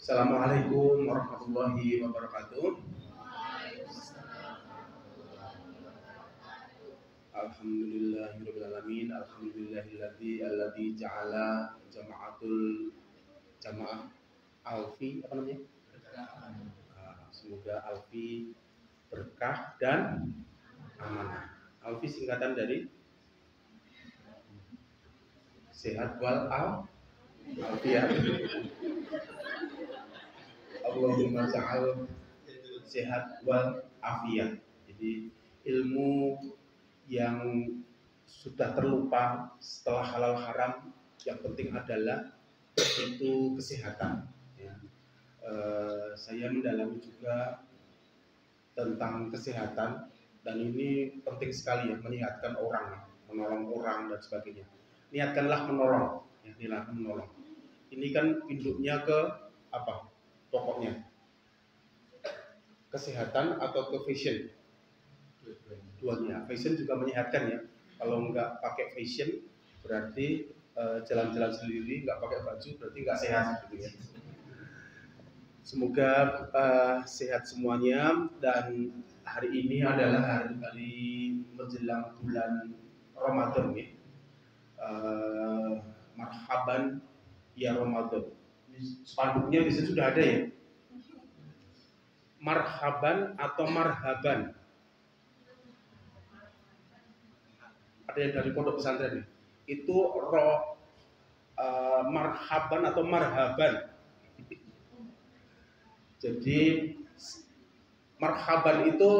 Assalamualaikum warahmatullahi wabarakatuh. Alhamdulillahirabbil alamin. Alladzi ja'ala jamaah alfi apa namanya? Semoga alfi berkah dan amanah. Alfi singkatan dari sehat wal afiyah. Allahumma ja'al sehat wal afiyah. Jadi ilmu yang sudah terlupa setelah halal haram, yang penting adalah itu kesehatan. Ya. Saya mendalami juga tentang kesehatan, dan ini penting sekali ya, menyehatkan orang, menolong orang dan sebagainya. Niatkanlah menolong, ya, niatkan menolong. Ini kan induknya ke apa? Pokoknya kesehatan atau ke fashion? Duanya. Fashion juga menyehatkan ya. Kalau nggak pakai fashion berarti jalan-jalan sendiri, nggak pakai baju berarti nggak sehat gitu ya. Semoga sehat semuanya, dan hari ini adalah hari menjelang bulan Ramadan ya. Marhaban ya Ramadan. Spanduknya bisa sudah ada ya. Marhaban atau marhaban? Ada yang dari pondok pesantren itu marhaban atau marhaban. Jadi marhaban itu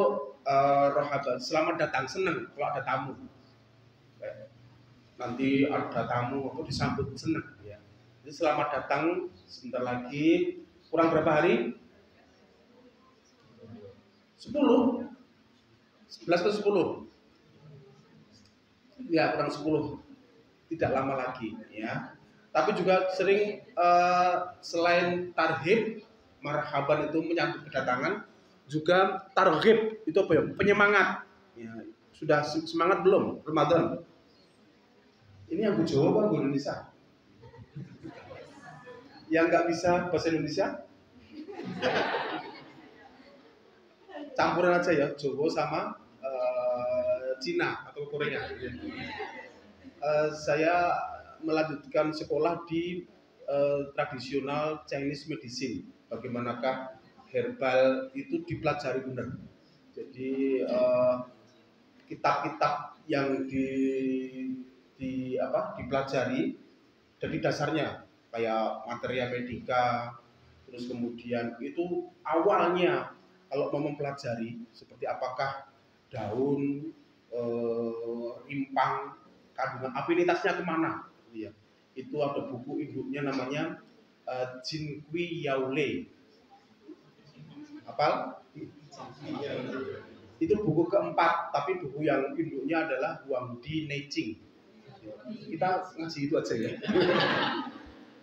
rohaban, selamat datang, senang kalau ada tamu. Nanti ada tamu aku disambut senang ya. Jadi selamat datang, sebentar lagi kurang berapa hari? 10, 11 ke 10. Ya, kurang 10. Tidak lama lagi ya. Tapi juga sering selain tarhib, marhaban itu menyambut kedatangan, juga targhib itu apa ya? Penyemangat. Ya, sudah semangat belum Ramadan? Ini yang Jawa apa Indonesia? Yang nggak bisa bahasa Indonesia? Campuran aja ya, Jawa sama Cina atau Korea. Saya melanjutkan sekolah di tradisional Chinese medicine. Bagaimanakah herbal itu dipelajari benar. Jadi kitab-kitab yang dipelajari dari dasarnya kayak materia medika, terus kemudian itu awalnya kalau mau mempelajari seperti apakah daun, rimpang, kandungan afinitasnya kemana, ya. Itu ada buku induknya namanya Jinqi Yaole. Hafal? Itu buku keempat, tapi buku yang induknya adalah Huang Di Neijing. Kita ngaji itu aja ya.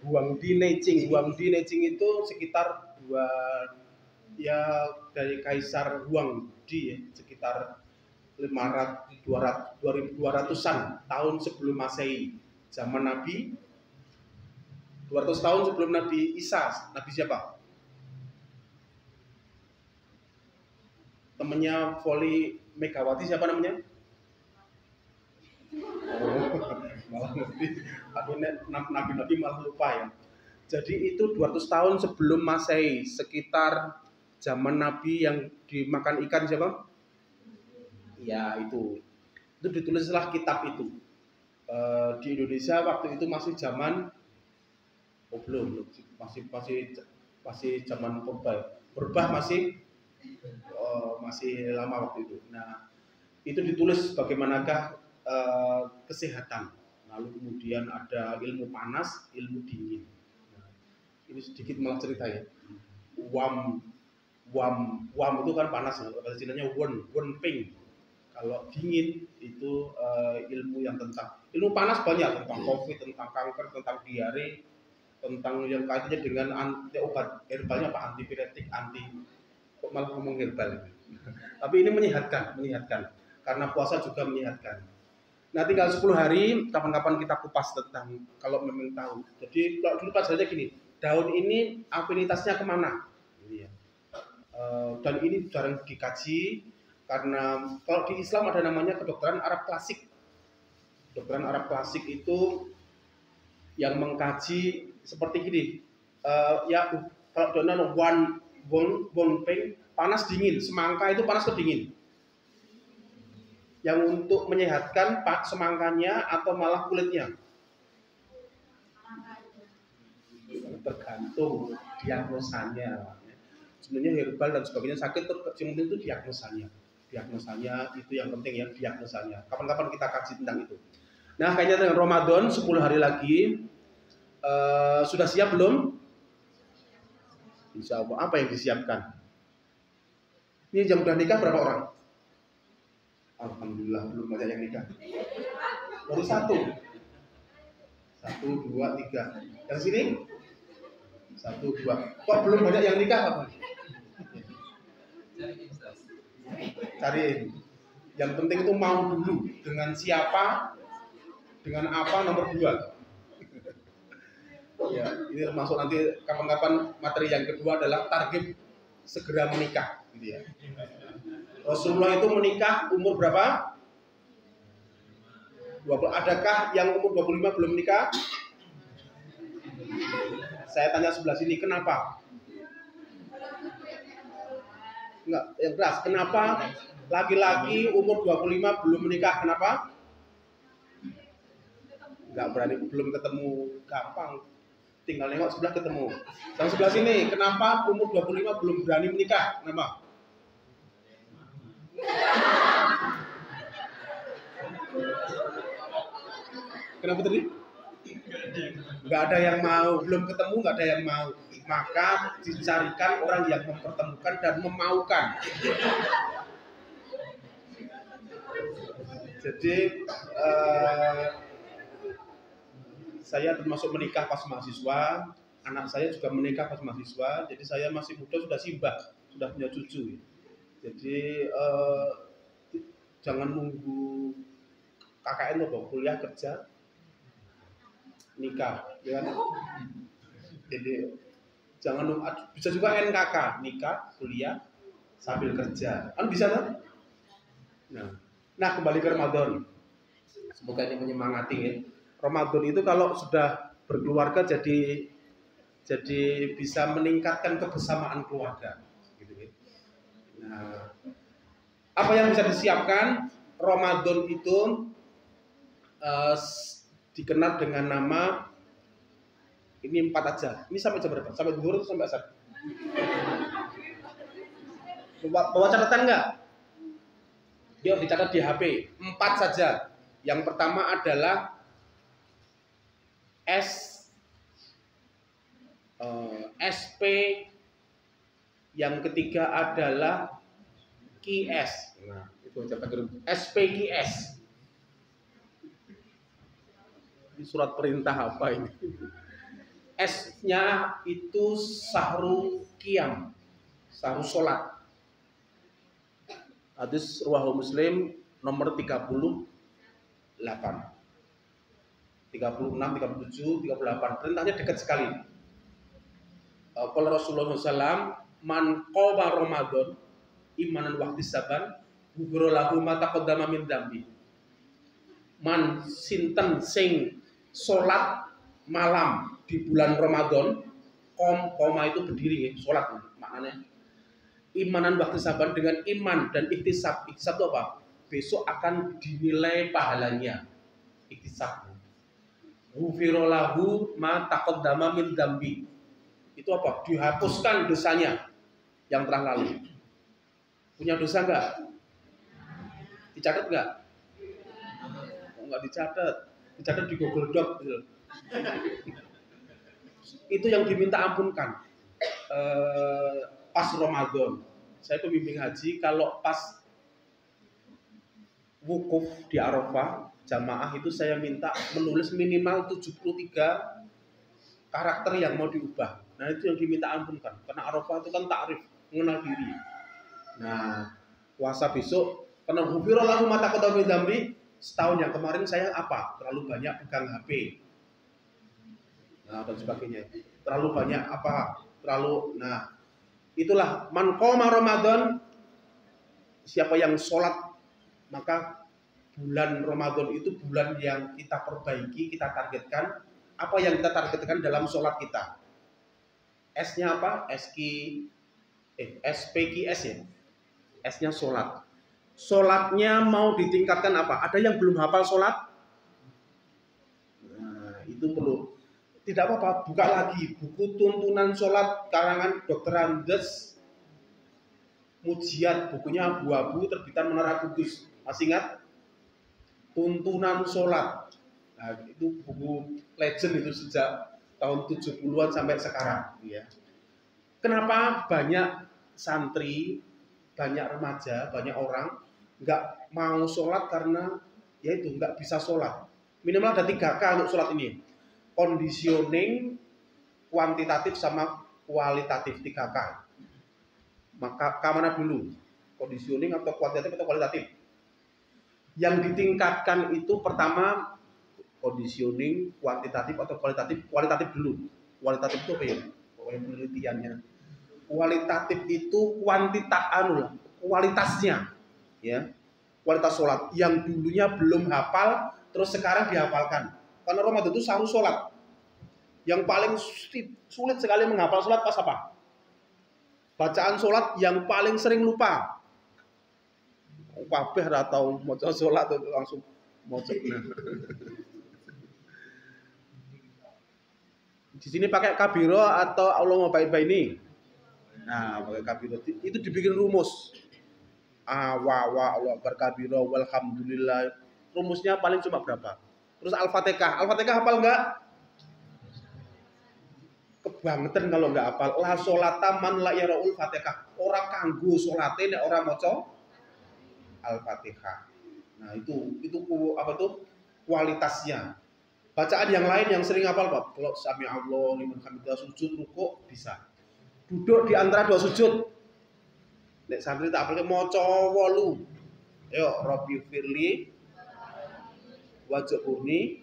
Huang Di Neijing. Huang Di Neijing itu sekitar dari Kaisar Huang Di ya, sekitar 2200-an tahun sebelum Masehi. Zaman Nabi 200 tahun sebelum Nabi Isa. Nabi siapa? Temennya Voli Megawati siapa namanya? Malah ngerti. Aku nabi-nabi malah lupa ya. Jadi itu 200 tahun sebelum Masehi, sekitar zaman Nabi yang dimakan ikan siapa? Ya itu ditulislah kitab itu. Di Indonesia waktu itu masih zaman belum masih zaman Purbah masih lama waktu itu. Nah, itu ditulis bagaimanakah kesehatan. Lalu kemudian ada ilmu panas, ilmu dingin. Nah, ini sedikit malah cerita ya. Wam itu kan panas, bahasa Cinanya wen ping. Kalau dingin itu ilmu yang tentang ilmu panas banyak, tentang COVID, tentang kanker, tentang diare, tentang yang kaitannya dengan obat herbalnya apa, antipiretik, kok malah ngomong herbal. Tapi ini menyehatkan karena puasa juga menyehatkan. Nah, tinggal 10 hari, kapan-kapan kita kupas tentang kalau memang tahu. Jadi kalau dulu pelajarannya gini, daun ini afinitasnya kemana? Ini ya. Dan ini jarang dikaji karena kalau di Islam ada namanya kedokteran Arab klasik. Kedokteran Arab klasik itu yang mengkaji seperti gini. Ya kalau daun bonpeng panas dingin, semangka itu panas atau dingin? Yang untuk menyehatkan semangkanya atau malah kulitnya? Tergantung diagnosanya. Sebenarnya herbal dan sebagainya sakit yang penting itu diagnosanya. Diagnosanya itu yang penting ya, diagnosanya. Kapan-kapan kita kaji tentang itu. Nah, kayaknya dengan Ramadan 10 hari lagi sudah siap belum? Insya Allah. Apa yang disiapkan? Ini jam udah nikah berapa orang? Alhamdulillah belum banyak yang nikah. Baru 1, 2, 3. Yang sini? 1, 2. Kok belum banyak yang nikah apa? Cariin. Yang penting itu mau dulu. Dengan siapa? Dengan apa nomor 2? Ya, ini termasuk nanti kapan-kapan materi yang kedua adalah target segera menikah, gitu ya. Rasulullah itu menikah umur berapa? 20. Adakah yang umur 25 belum menikah? Saya tanya sebelah sini, kenapa? Enggak, yang keras. Kenapa laki-laki umur 25 belum menikah? Kenapa? Enggak berani, belum ketemu, gampang. Tinggal nengok sebelah ketemu. Yang sebelah sini, kenapa umur 25 belum berani menikah? Kenapa? Kenapa tadi? Nggak ada yang mau, belum ketemu nggak ada yang mau. Maka dicarikan orang yang mempertemukan dan memaukan. Jadi saya termasuk menikah pas mahasiswa, anak saya juga menikah pas mahasiswa. Jadi saya masih muda sudah simbah, sudah punya cucu. Jadi jangan nunggu KKN atau kuliah kerja nikah, ya kan? Jadi jangan nunggu, bisa juga NKK, nikah, kuliah sambil kerja, kan bisa kan? Nah kembali ke Ramadan. Semoga ini menyemangati ya. Ramadan itu kalau sudah berkeluarga jadi bisa meningkatkan kebersamaan keluarga. Gitu ya. Nah, apa yang bisa disiapkan? Ramadan itu dikenal dengan nama ini 4 aja. Ini sampai jam berapa? Sampai zuhur atau sampai asar? Bawa catatan nggak? Yuk dicatat di HP. 4 saja. Yang pertama adalah SP. Yang ketiga adalah QS. Nah, itu catat SPQS. Ini surat perintah apa ini? S-nya itu sahru qiyam, sahru sholat. Hadis riwayat Muslim nomor 38. 36, 37, 38. Perintahnya dekat sekali. Qala Rasulullah SAW, man qoma Ramadan imanan wa ihtisaban ghufira lahu ma taqaddama min dzambi. Man sinten sing salat malam di bulan Ramadan, koma itu berdiri ya, salat maknanya. Imanan wa ihtisaban, dengan iman dan ihtisab. Ihtisab itu apa? Besok akan dinilai pahalanya. Ihtisab. Ghufira lahu ma taqaddama min dzambi. Itu apa? Dihapuskan dosanya yang telah lalu. Punya dosa enggak? Dicatat enggak? Oh, enggak dicatat. Dicatat di Google Doc gitu. Itu yang diminta ampunkan pas Ramadan. Saya pembimbing haji, kalau pas wukuf di Arafah jamaah itu saya minta menulis minimal 73 karakter yang mau diubah. Nah itu yang diminta ampunkan, karena Arafah itu kan takrif, mengenal diri. Nah puasa besok, karena ghufira lahu ma taqaddama min dzambi, setahun yang kemarin saya apa? Terlalu banyak pegang HP. Nah dan sebagainya. terlalu banyak apa, terlalu, nah itulah man qoma Ramadan, siapa yang sholat, maka bulan Ramadan itu bulan yang kita perbaiki, kita targetkan apa yang kita targetkan dalam sholat kita. S-nya apa? SPQS ya. S-nya sholat. Sholatnya mau ditingkatkan apa? Ada yang belum hafal sholat? Nah, itu perlu. Tidak apa-apa, buka lagi buku tuntunan sholat karangan Dr. Andes Mujiat, bukunya abu-abu terbitan Menara Kudus. Masih ingat? Tuntunan sholat. Nah, itu buku legend itu sejak tahun 70-an sampai sekarang. Ya. Kenapa banyak santri, banyak remaja, banyak orang nggak mau sholat karena yaitu nggak bisa sholat. Minimal ada 3K untuk sholat ini. Conditioning, kuantitatif sama kualitatif 3K. Maka K mana dulu? Conditioning atau kuantitatif atau kualitatif? Yang ditingkatkan itu pertama conditioning, kuantitatif atau kualitatif? Kualitatif dulu. Kualitatif itu apa ya? Pokoknya penelitiannya. Kualitatif itu kualitasnya, ya. Kualitas sholat yang dulunya belum hafal, terus sekarang dihafalkan. Karena Ramadan itu sahur sholat. Yang paling sulit sekali menghafal sholat pas apa? Bacaan sholat yang paling sering lupa. Kabeh atau mau sholat itu langsung mocok. Di sini pakai kabiro atau Allah mau baik-baik ini. Nah, pakai kabiro itu dibikin rumus. Allah berkabiro walhamdulillah. Rumusnya paling cuma berapa? Terus Al-Fatihah. Al-Fatihah hafal enggak? Kebangetan kalau enggak hafal. La sholata man la yaraul Fatihah. Orang kanggo salate nek ora maca Al-Fatihah. Nah, itu apa tuh? Kualitasnya. Bacaan yang lain yang sering hafal Pak. Kalau sami Allah liman hamidah, sujud, rukuk bisa. Duduk di antara dua sujud. Nek santri tak apalke maca 8. Ayo Rabbi firli waj'urni.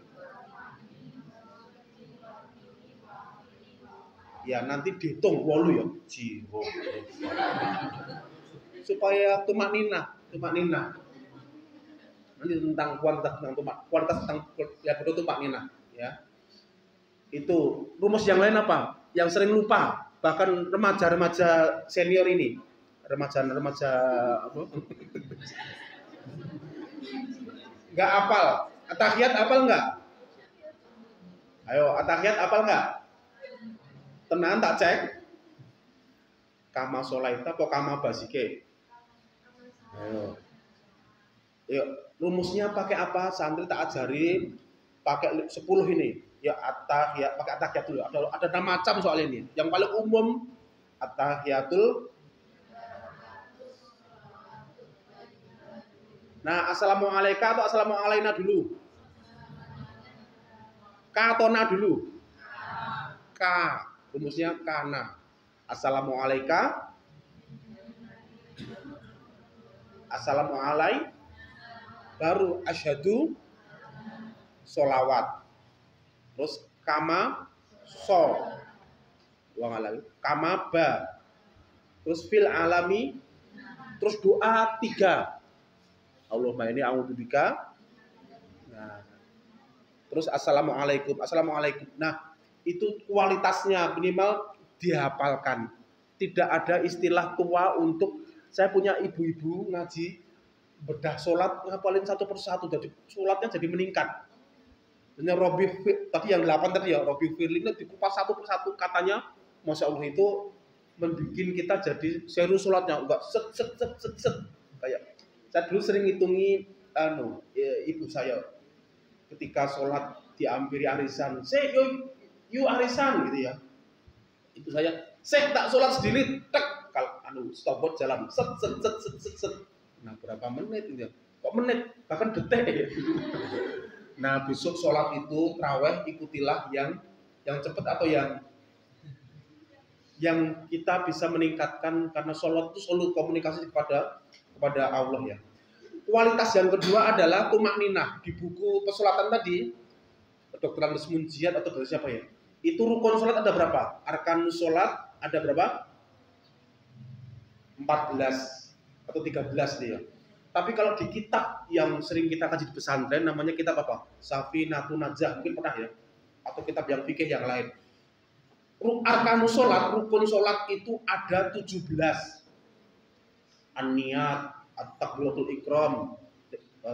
Ya nanti dihitung 8 ya. Jiwa. Supaya tumak nina. Nanti tentang kualitas tentang ya betul tumak nina ya. Itu rumus yang lain apa? Yang sering lupa, bahkan remaja-remaja senior ini. Remaja apa? Enggak hafal. At-tahiyat hafal enggak? Ayo, at-tahiyat hafal enggak? Tenang tak cek. Kama sholaita apa kama basike? Ayo. Yuk, rumusnya pakai apa? Santri tak ajari pakai 10 ini. Ya at-tahiyat, pakai at-tahiyat dulu. Ada 6 macam soal ini. Yang paling umum at-tahiyatul. Nah, assalamualaikum atau assalamualaikum dulu? K atau na dulu? K. Rumusnya kana. Assalamualaikum. Assalamualaikum. Baru asyhadu sholawat. Terus kama so. Ulang lagi. Kama ba. Terus fil alami. Terus doa 3. Allahumma inni a'udzubika. Nah. Terus assalamualaikum. Nah, itu kualitasnya minimal dihafalkan. Tidak ada istilah tua untuk saya punya ibu-ibu ngaji bedah sholat ngapalin satu persatu, jadi sholatnya jadi meningkat. Hanya Robi tadi yang 8 tadi ya, Robi Firlina dikupas satu persatu katanya, masya Allah itu membuat kita jadi serius sholatnya, enggak set kayak. Saya dulu sering hitungi ibu saya ketika sholat diampiri arisan, you arisan gitu ya. Itu saya, tak sholat sendiri, tek kalau stopwatch jalan, set. Nah berapa menit itu? Kok menit? Bahkan detik ya. Nah besok sholat itu traweh ikutilah yang cepat atau yang kita bisa meningkatkan, karena sholat itu selalu komunikasi kepada Allah ya. Kualitas yang kedua adalah tumak ninah. Di buku pesolatan tadi Dr. Andes Munjiat atau dari siapa ya? Itu rukun sholat ada berapa? Arkanus sholat ada berapa? 14 atau 13 dia. Tapi kalau di kitab yang sering kita kaji di pesantren namanya kitab apa? Safinatun Najah, mungkin pernah ya? Atau kitab yang fikih yang lain. Arkanus sholat, rukun sholat itu ada 17. An-niyat, at-takbiratul ikram,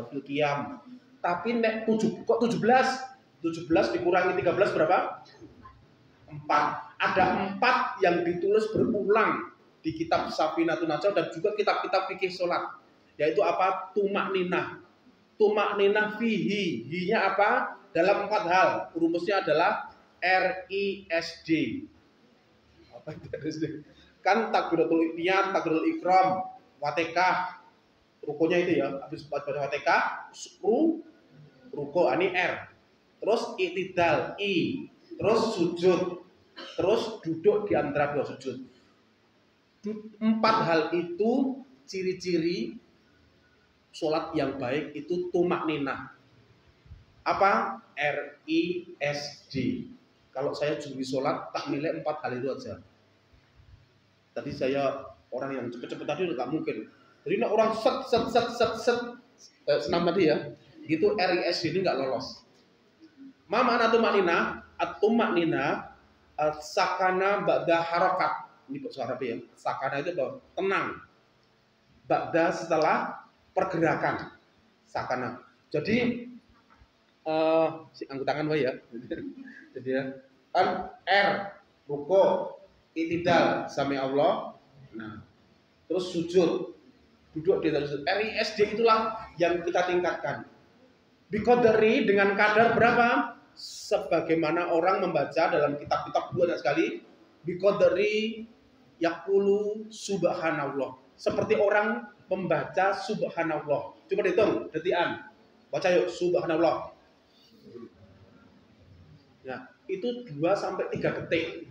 fil qiyam. Tapi kok 17? 17 dikurangi 13 berapa? 4. Ada 4 yang ditulis berulang di kitab Safinatun Najah dan juga kitab-kitab fikih sholat. Yaitu apa? Tumak ninah. Tumak ninah fihi. Hi-nya apa? Dalam 4 hal. Rumusnya adalah RISD. Apa itu RISD? Kan takbiratul niyat, takbiratul ikram, watekah. Rukunya itu ya. Habis baca watekah, ruku ini R. Terus i'tidal I. Terus sujud. Terus duduk di antara dua sujud. 4 hal itu ciri-ciri sholat yang baik itu tumak ninah. Apa? RISD. Kalau saya juri sholat tak nilai 4 hal itu aja. Tadi saya orang yang cepet-cepet tadi udah gak mungkin. Jadi orang set senam tadi ya. Gitu RISD ini gak lolos. Mama tumak ninah, at-tumak ninah, sakana ba'da harakat. Ini bahasa Arab ya. Sakana itu apa? Tenang. Ba'da setelah pergerakan. Sakana. Jadi angkat tangan ya. Jadi ya. Kan R ruko, i'tidal sami Allah. Nah, terus sujud. Duduk di atas sujud. RISD itulah yang kita tingkatkan. Biqadri dengan kadar berapa? Sebagaimana orang membaca dalam kitab-kitab banyak sekali, biqadri yaqulu subhanallah. Seperti orang membaca subhanallah. Coba dihitung detikan. Baca yuk subhanallah. Ya, itu 2 sampai 3 detik.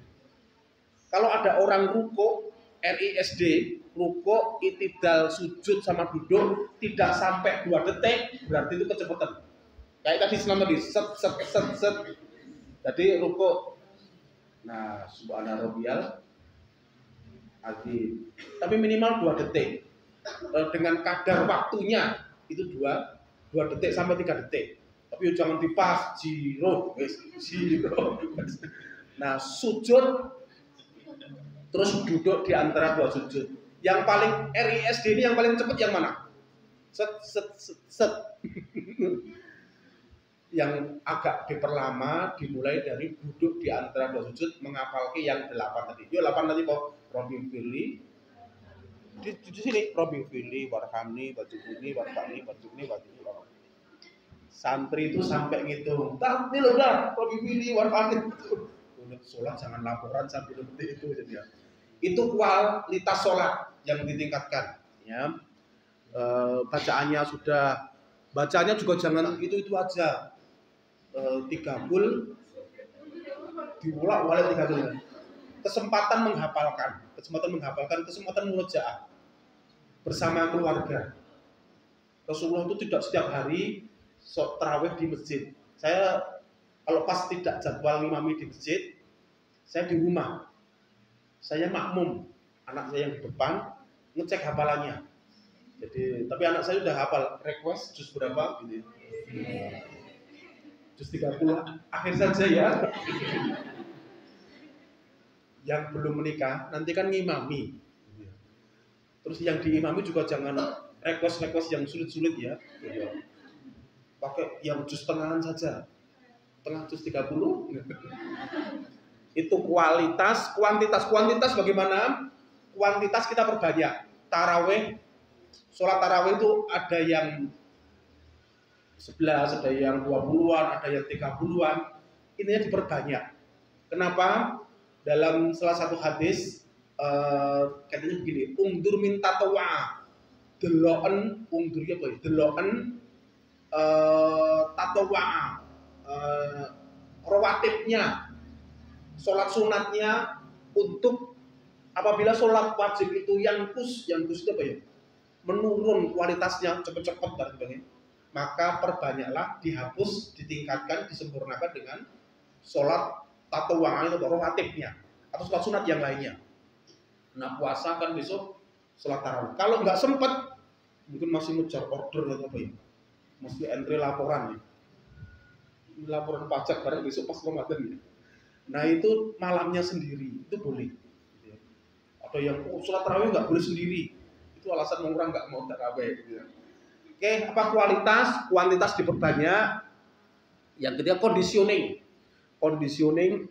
Kalau ada orang ruko RISD, ruko, i'tidal, sujud sama duduk tidak sampai 2 detik, berarti itu kecepatan. Kayak tadi senam tadi, set. Jadi ruko. Nah, subhana rabbiyal azim. Tapi minimal 2 detik. Dengan kadar waktunya itu 2 detik sampai 3 detik. Tapi jangan dipas zero. Nah, sujud terus duduk di antara 2 sujud. Yang paling RISD ini yang paling cepat yang mana? Set. Yang agak diperlama dimulai dari duduk di antara 2 sujud menghafalkan yang 8 tadi. Yuk 8 tadi kok. Robin Firly di sini Robin Firly warhamni wajibuni warfani wajibni wajibni. Santri itu sampai ngitung. Tapi lo dah Robin Firly warfani. Sholat jangan laporan sampai detik itu jadi ya. Itu kualitas sholat yang ditingkatkan. Ya. Bacaannya sudah. Bacanya juga jangan itu aja. 3 bul diulak-walik 3 kali. Kesempatan menghafalkan, kesempatan murojaah bersama keluarga. Rasulullah itu tidak setiap hari tarawih di masjid. Saya kalau pas tidak jadwal ngimami di masjid, saya di rumah. Saya makmum, anak saya yang di depan ngecek hafalannya. Jadi, tapi anak saya sudah hafal request juz berapa gitu. Juz 30 akhir saja ya. Yang belum menikah nanti kan ngimami. Terus yang diimami juga jangan request yang sulit-sulit ya. Pakai yang juz tengahan saja. Tengah juz 30. Itu kuantitas bagaimana? Kuantitas kita perbanyak. Tarawih, sholat tarawih itu ada yang 11, ada yang 20-an, ada yang 30-an. Intinya diperbanyak. Kenapa? Dalam salah satu hadis katanya begini, ungdur min tatawwa. Deloken ungdurnya apa ya? Deloken tatawwa. Rawatibnya, sholat sunatnya untuk apabila sholat wajib itu yang kus itu apa ya? Menurun kualitasnya cepet-cepet dan sebagainya. Maka perbanyaklah, dihapus, ditingkatkan, disempurnakan dengan sholat tatawu'an itu rawatibnya atau sholat sunat yang lainnya. Nah puasa kan besok sholat tarawih. Kalau nggak sempat, mungkin masih ngejar order atau apa ya, mesti entry laporan ya. Laporan pajak bareng besok pas Ramadan ya. Nah itu malamnya sendiri itu boleh. Ada yang sholat tarawih nggak boleh sendiri, itu alasan orang nggak mau tarawih. Oke, apa kuantitas diperbanyak. Yang ketiga conditioning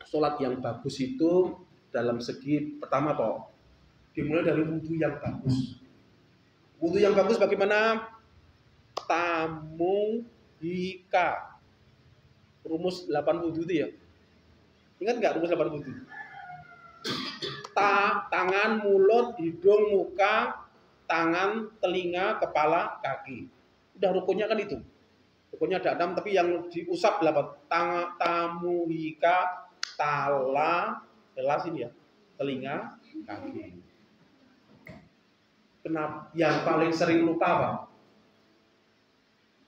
sholat yang bagus itu dalam segi pertama toh dimulai dari wudhu yang bagus. Wudhu yang bagus bagaimana? Tamu hika rumus 8 wudhu itu ya. Ingat nggak rumus 8 wudhu? Tangan, mulut, hidung, muka, tangan, telinga, kepala, kaki. Udah rukunnya kan itu. Rukunnya ada 6 tapi yang diusap 8. Tamu hika, tala, jelas ini ya. Telinga, kaki. Kenapa? Yang paling sering lupa apa?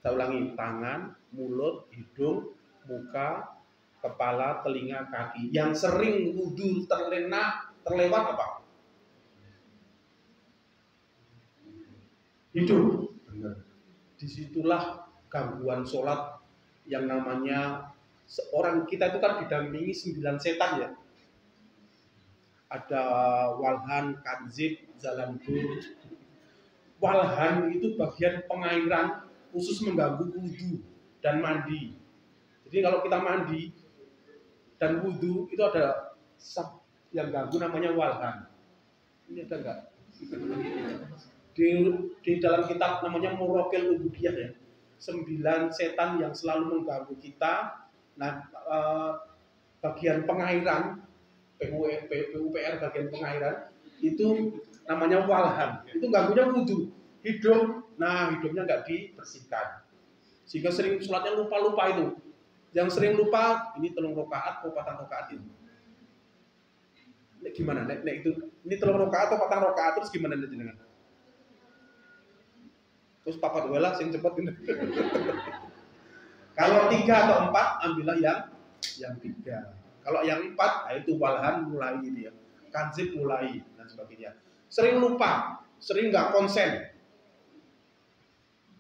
Saya ulangi, tangan, mulut, hidung, muka, kepala, telinga, kaki. Yang sering wudhu terlewat apa? Hidung. Disitulah gangguan sholat yang namanya seorang kita itu kan didampingi 9 setan ya. Ada walhan, kanzib, zalandur. Walhan itu bagian pengairan khusus mengganggu wudhu dan mandi. Jadi kalau kita mandi dan wudhu itu ada yang ganggu namanya walhan. Ini ada enggak? Di dalam kitab namanya Murokil Ubudiyah ya. 9 setan yang selalu mengganggu kita. Nah, bagian pengairan PUPR bagian pengairan itu namanya walhan. Itu ganggunya wudhu, hidung. Nah, hidungnya nggak dibersihkan. Sehingga sering sholatnya lupa-lupa itu. Yang sering lupa ini 3 rakaat atau 4 rakaat ini. Gimana? Nek itu ini 3 rakaat atau 4 rakaat terus gimana jenengan? Terus papat wala sing cepet ini. Kalau 3 atau 4 ambillah yang 3. Kalau yang 4 itu walhan mulai gitu ya. Kanzib mulai dan sebagainya. Sering lupa, sering nggak konsen.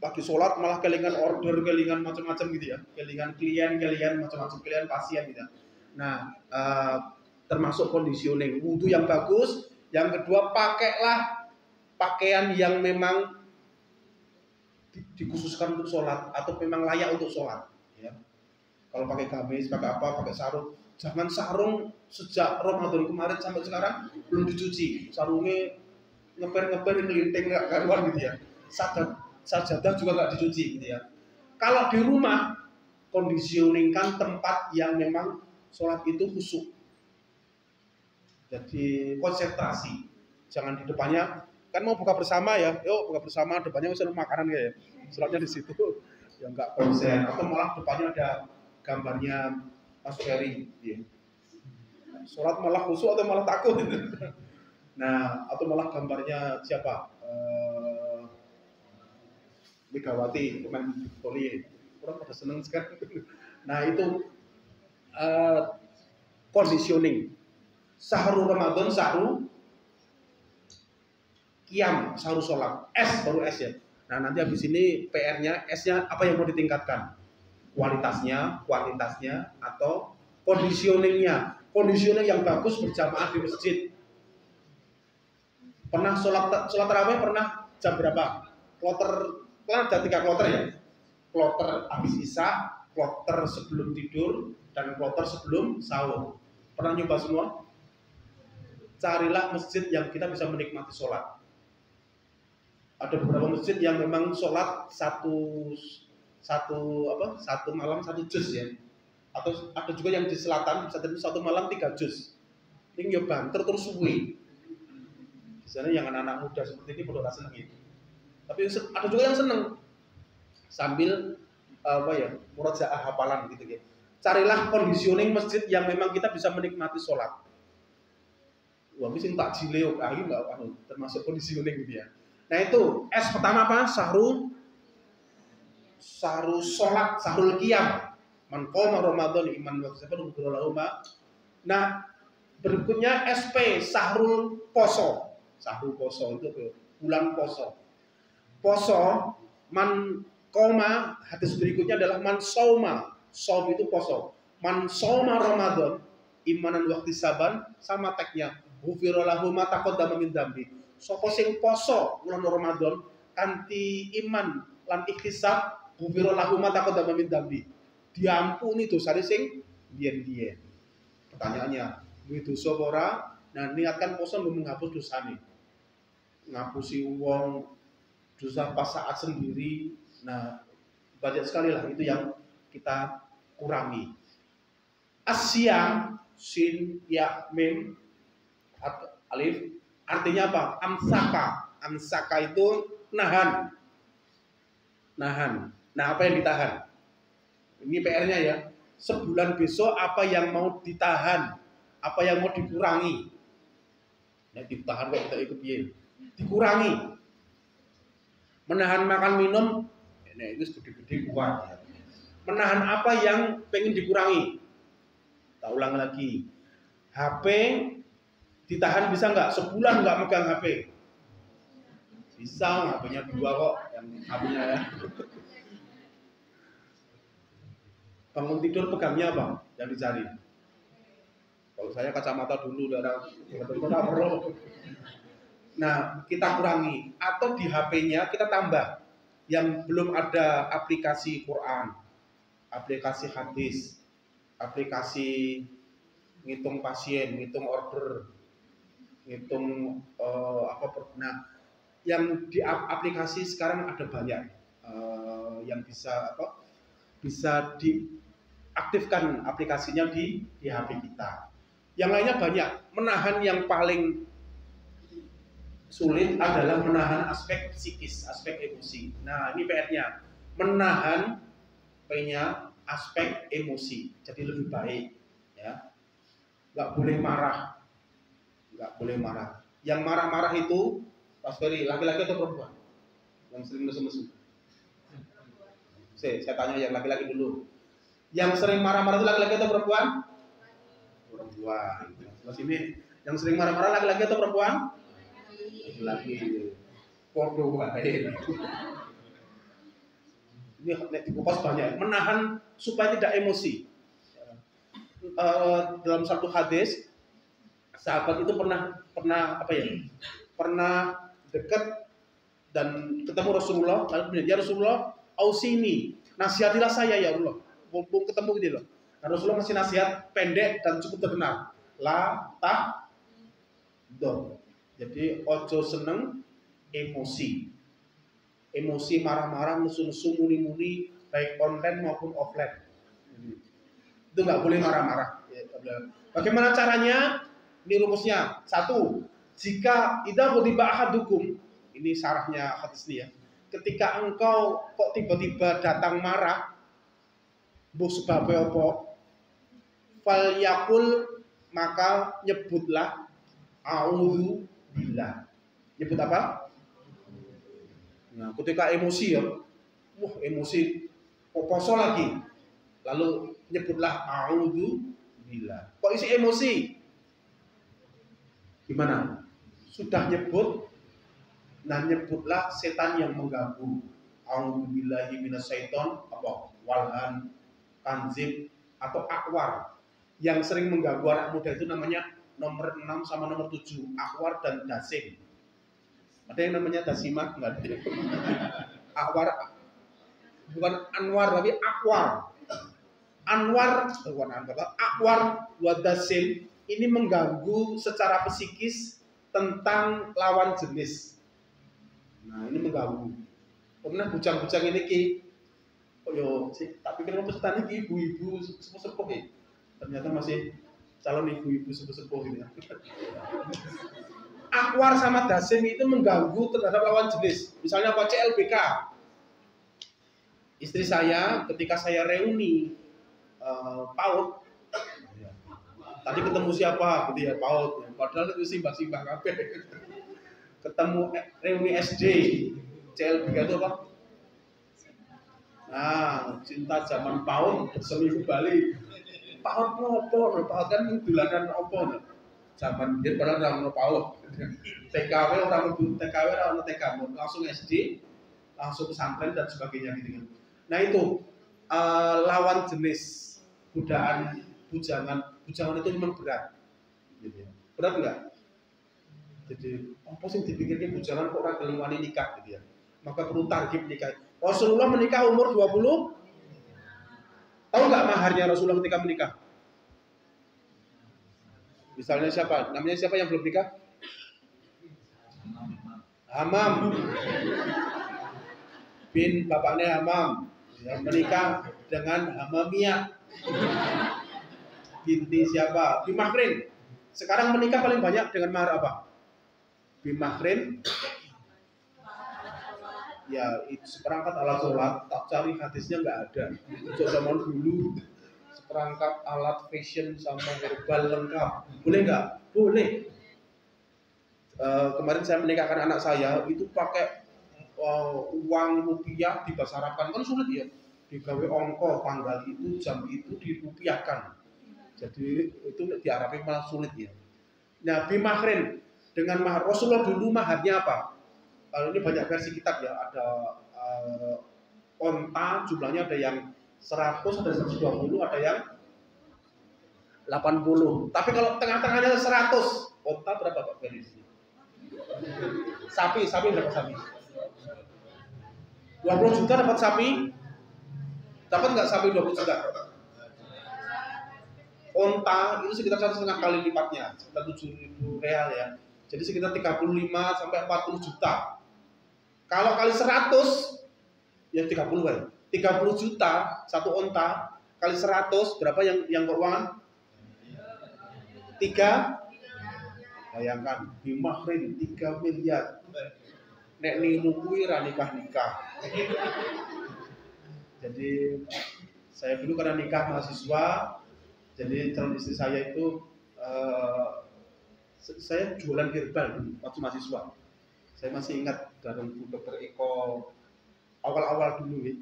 Lagi sholat malah kelingan order, kelingan macam-macam gitu ya. Kelingan klien, macam-macam klien pasien gitu. Nah, termasuk conditioning wudhu yang bagus. Yang kedua, pakailah pakaian yang memang dikhususkan untuk sholat atau memang layak untuk sholat ya. Kalau pakai gamis, pakai apa, pakai sarung, jangan sarung sejak Ramadan kemarin sampai sekarang belum dicuci, sarungnya ngeper ngelinting nggak karuan gitu ya, sajadah juga nggak dicuci gitu ya. Kalau di rumah kondisioningkan tempat yang memang sholat itu khusyuk, jadi konsentrasi, jangan di depannya kan mau buka bersama ya, yuk buka bersama, depannya usul makanan ya, sholatnya di situ, ya nggak konsen, atau malah depannya ada gambarnya Mas Ferry, ya. Sholat malah khusyuk atau malah takut, nah atau malah gambarnya siapa, Megawati, pemain voli, orang pada seneng sekali, nah itu conditioning, sahru Ramadan, sahru Qiyam, sahur sholat, baru S ya. Nah nanti habis ini PR-nya, S-nya apa yang mau ditingkatkan? Kualitasnya, kuantitasnya, atau conditioning-nya. Conditioning yang bagus berjamaah di masjid. Pernah sholat tarawih pernah jam berapa? Kan ada 3 kloter ya. Kloter habis isya, kloter sebelum tidur, dan kloter sebelum sahur. Pernah nyoba semua? Carilah masjid yang kita bisa menikmati sholat. Ada beberapa masjid yang memang sholat satu malam 1 juz ya, atau ada juga yang di selatan bisa jadi 1 malam 3 juz. Ini ya banter terus suwi. Di sana yang anak-anak muda seperti ini perlu seneng gitu. Tapi ada juga yang seneng sambil murojaah hafalan gitu ya. Carilah conditioning masjid yang memang kita bisa menikmati sholat. Wah, mesti tak jileo kali enggak termasuk conditioning gitu ya. Nah itu S pertama apa? Sahru sholat, sahrul qiyam. Man qoma Ramadan iman wa ihtisaban ghufira lahu ma. Nah, berikutnya SP Sahrul Poso. Sahrul Poso itu bulan poso. Poso man qoma, hadis berikutnya adalah man sauma. Saum itu poso. Man sauma Ramadan imanan wa ihtisaban, sama tagnya ghufira lahu ma taqaddama min dzambi. Sapa sing poso bulan Ramadan kanthi iman lan ihtisab ghufira lahu ma taqaddama min dzambi. Diampuni dosane sing biyen-biyen. Pertanyaannya, duwe dosa apa ora? Nah, niatkan poso menghapus dosane. Ngapusi wong dosa pas saat sendiri. Nah, banyak sekali lah itu yang kita kurangi. Asyam sin ya mim alif artinya apa? Amsaka. Amsaka itu nahan. Nahan. Nah, apa yang ditahan? Ini PR-nya ya. Sebulan besok apa yang mau ditahan? Apa yang mau dikurangi? Ya ditahan kok kita ikut piye? Dikurangi. Menahan makan minum, nah itu gede-gede kuat. Menahan apa yang pengen dikurangi? Tak ulang lagi. HP ditahan bisa nggak? Sebulan nggak megang HP? Bisa, HP-nya 2 kok yang HP-nya ya. Bangun tidur pegangnya apa? Yang dicari. Kalau saya kacamata dulu, kita perlu. Nah, kita kurangi. Atau di HP-nya kita tambah. Yang belum ada aplikasi Quran, aplikasi hadis, aplikasi ngitung pasien, ngitung order, ngitung Nah, yang di aplikasi sekarang ada banyak yang bisa bisa diaktifkan aplikasinya di HP kita. Yang lainnya banyak. Menahan yang paling sulit adalah menahan aspek psikis, aspek emosi. Nah, ini PR-nya. Menahan P-nya aspek emosi. Jadi lebih baik, ya. Nggak boleh marah. Nggak boleh marah. Yang marah-marah itu, Mas Ferry, laki-laki atau perempuan? Yang sering mesum-mesum. Saya tanya yang laki-laki dulu. Yang sering marah-marah itu laki-laki atau perempuan? Perempuan. Terus ini yang sering marah-marah laki-laki atau perempuan? Laki. Podo wae. Ini dikupas banyak. Menahan supaya tidak emosi. Dalam satu hadis, sahabat itu pernah dekat dan ketemu Rasulullah. Lalu ya Rasulullah, ausini, nasihatilah saya ya Allah. Mumpung ketemu gitu loh. Nah, Rasulullah masih nasihat pendek dan cukup terkenal. La ta do. Jadi ojo seneng emosi. Emosi marah-marah, musuh-musuh, muni-muni, baik online maupun offline. Itu nggak boleh marah-marah. Bagaimana caranya? Ini rumusnya. 1. Jika idza ghadiba ahadukum, ini syarahnya hadis ini ya. Ketika engkau kok tiba-tiba datang marah, mbok sebabnya apa? Fal yakul, maka nyebutlah a'udzu billah. Nyebut apa? Nah, ketika emosi ya, emosi poso lagi. Lalu nyebutlah a'udzu billah. Kok isi emosi? Gimana? Sudah nyebut, nah nyebutlah setan yang mengganggu. A'udzu billahi minasyaiton apa? Walhan, tanzim atau akwar. Yang sering mengganggu anak muda itu namanya nomor 6 sama nomor 7, akwar dan dasim. Ada yang namanya dasimah? Enggak ada. Akwar, bukan anwar tapi akwar. Anwar, bukan anwar, akwar wa dasim ini mengganggu secara psikis tentang lawan jenis. Nah, ini mengganggu. Karena bujang-bujang ini ki, tak pikir mau pesan ini ibu-ibu sepuh-sepuh ya. Ternyata masih calon ibu-ibu sepuh-sepuh ini. Akwar sama dasim itu mengganggu terhadap lawan jenis. Misalnya apa? CLBK. Istri saya ketika saya reuni PAUD, tadi ketemu siapa gitu ya, PAUD. Padahal itu simbah-simbah kabeh. Ketemu reuni SD, CLBK itu apa? Nah, cinta zaman PAUD seminggu balik. PAUD ngopo? PAUD kan dolanan opo? Zaman dia padahal orang ono PAUD. TKW orang TKW orang TKW langsung SD, langsung pesantren dan sebagainya gitu kan. Nah itu lawan jenis bujangan itu memang berat. Gitu ya. Berat enggak? Jadi apa sih dipikirkan bujangan kok orang kelingwani nikah gitu ya. Maka perlu target nikah. Rasulullah menikah umur 20. Tahu nggak maharnya Rasulullah ketika menikah? Misalnya siapa? Namanya siapa yang belum nikah? Hamam bin bapaknya Hamam yang menikah dengan Hamamiyah binti siapa? Bimahrin. Sekarang menikah paling banyak dengan mahar apa? Bimahrin. Ya itu seperangkat alat sholat, tak cari hadisnya nggak ada. Untuk zaman dulu seperangkat alat fashion sama herbal lengkap, boleh nggak? Boleh. Kemarin saya menikahkan anak saya itu pakai uang rupiah dibasarakan, kan sulit ya. Digawe ongko tanggal itu jam itu dirupiahkan. Jadi itu di Arabnya malah sulit ya. Nah bimahrin dengan mahar Rasulullah dulu maharnya apa? Kalau ini banyak versi kitab ya, ada onta jumlahnya ada yang 100, ada 120, ada yang 80. Tapi kalau tengah-tengahnya 100, onta berapa Pak versi? Sapi berapa sapi? 20 juta dapat sapi? Dapat nggak sapi 20 juta? Onta itu sekitar 1,5 kali lipatnya, sekitar 7.000 real ya. Jadi sekitar 35 sampai 40 juta. Kalau kali 100 ya 30 kan. 30 juta satu onta kali 100 berapa yang keuangan? 3. Bayangkan bimahrin 3 miliar. Nek niru kuwi ra nikah-nikah. Jadi saya dulu karena nikah mahasiswa, jadi calon istri saya itu saya jualan herbal waktu mahasiswa. Saya masih ingat dari Dr. Eko awal-awal dulu ya.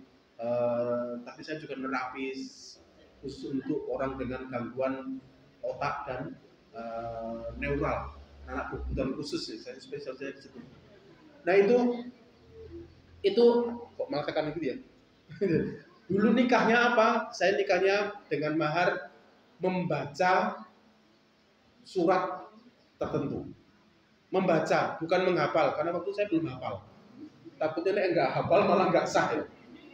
Tapi saya juga nerapis khusus untuk orang dengan gangguan otak dan neural, anak kebutuhan khusus ya, saya spesial saya disebut. Nah itu kok malah tekan gitu ya. Dulu nikahnya apa? Saya nikahnya dengan mahar membaca surat tertentu. Membaca, bukan menghafal, karena waktu saya belum hafal. Takutnya enggak hafal malah enggak sah ya.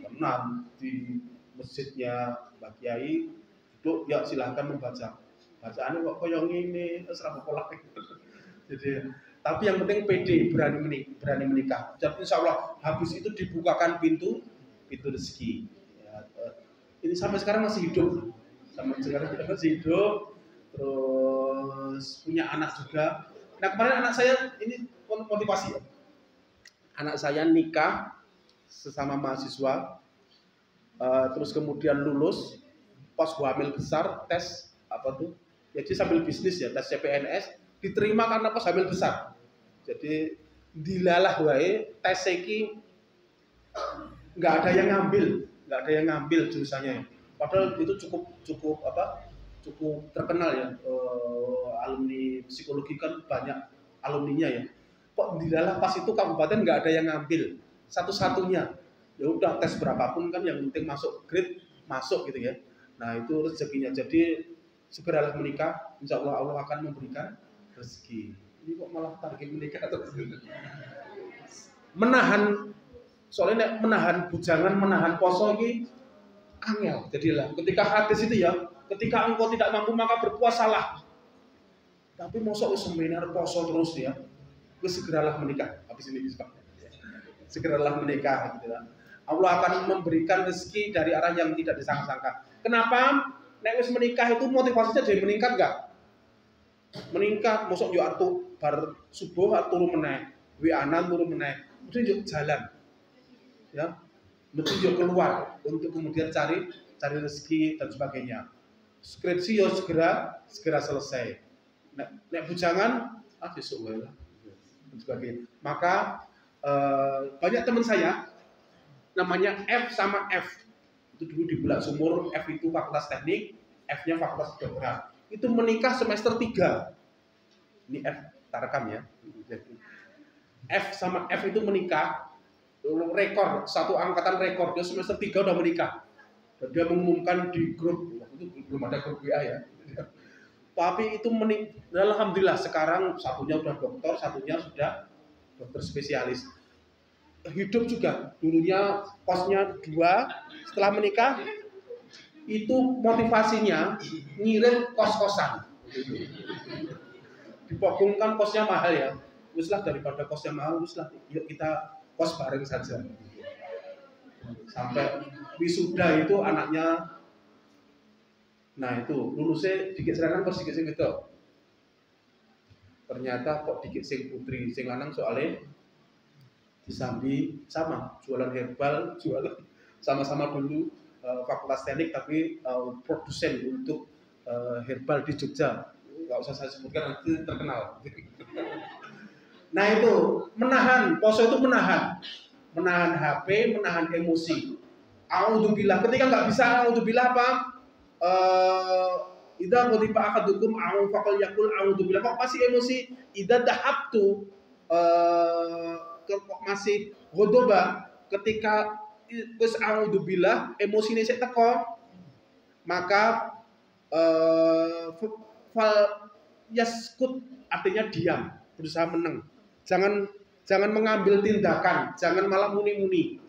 Pernah di masjidnya Mbak Kiai duduk, ya silahkan membaca. Bacaannya kok koyong ini, serah kolak. Jadi, tapi yang penting pede, berani menikah. Jadi insya Allah habis itu dibukakan pintu rezeki. Ya, ini sampai sekarang masih hidup, terus punya anak juga. Nah kemarin anak saya ini motivasi ya. Anak saya nikah sesama mahasiswa, terus kemudian lulus, pas gua hamil besar, tes apa tuh? Jadi sambil bisnis ya, tes CPNS, diterima karena pas hamil besar. Jadi dilalah wae tes seki nggak ada yang ngambil jurusannya. Padahal itu cukup terkenal ya, alumni psikologi kan banyak alumninya ya. Kok dilalah pas itu kabupaten nggak ada yang ngambil, satu-satunya. Ya udah tes berapapun kan yang penting masuk grade, masuk gitu ya. Nah itu rezekinya. Jadi segeralah menikah, insya Allah Allah akan memberikan rezeki. Ini kok malah target menikah terus. Soalnya menahan bujangan, menahan poso ini angel. Jadilah ketika hadis itu ya, ketika engkau tidak mampu maka berpuasalah. Tapi mosok seminar poso terus ya, segeralah menikah. Habis ini bisa. Segeralah menikah gitu ya. Allah akan memberikan rezeki dari arah yang tidak disangka-sangka. Kenapa? Nek wis menikah itu motivasinya jadi meningkat enggak? Meningkat, mosok yo artu bar subuh turu meneh, wianan turu meneh, mesti yo jalan. Ya, mesti yo keluar untuk kemudian cari rezeki dan sebagainya. Skripsi yo segera selesai. Nek bujangan besok wae lah dan sebagainya. Maka banyak teman saya namanya F sama F. Itu dulu di Bulak Sumur, F itu fakultas teknik, F-nya fakultas kedokteran. Itu menikah semester 3. Ini F, tak rekam ya. F sama F itu menikah, rekor, satu angkatan rekor, dia semester 3 udah menikah. Dan dia mengumumkan di grup, itu belum ada grup WA ya. Tapi itu alhamdulillah sekarang satunya udah dokter, satunya sudah dokter spesialis. Hidup juga, dulunya kosnya 2, setelah menikah itu motivasinya ngirim kos-kosan. Dipogungkan kosnya mahal ya. Wislah daripada kosnya mahal, wislah yuk kita kos bareng saja. Sampai wisuda itu anaknya, nah itu lulusnya dikit serangan kos dikit sing gitu. Ternyata kok dikit sing putri, sing lanang soalnya disambi sama jualan herbal, jualan sama-sama dulu fakultas teknik tapi produsen untuk herbal di Jogja. Nggak usah saya sebutkan nanti terkenal. Nah itu menahan, poso itu menahan HP, menahan emosi. A'udzubillah, ketika nggak bisa a'udzubillah apa? Idza qutiba ahadukum a'u faqal yaqul a'udzubillah. Kok masih emosi? Idza dahabtu kok masih godoba, ketika wis a'udzubillah emosine sik teko, maka fal yaskut, artinya diam, berusaha meneng. Jangan mengambil tindakan, jangan malah muni-muni.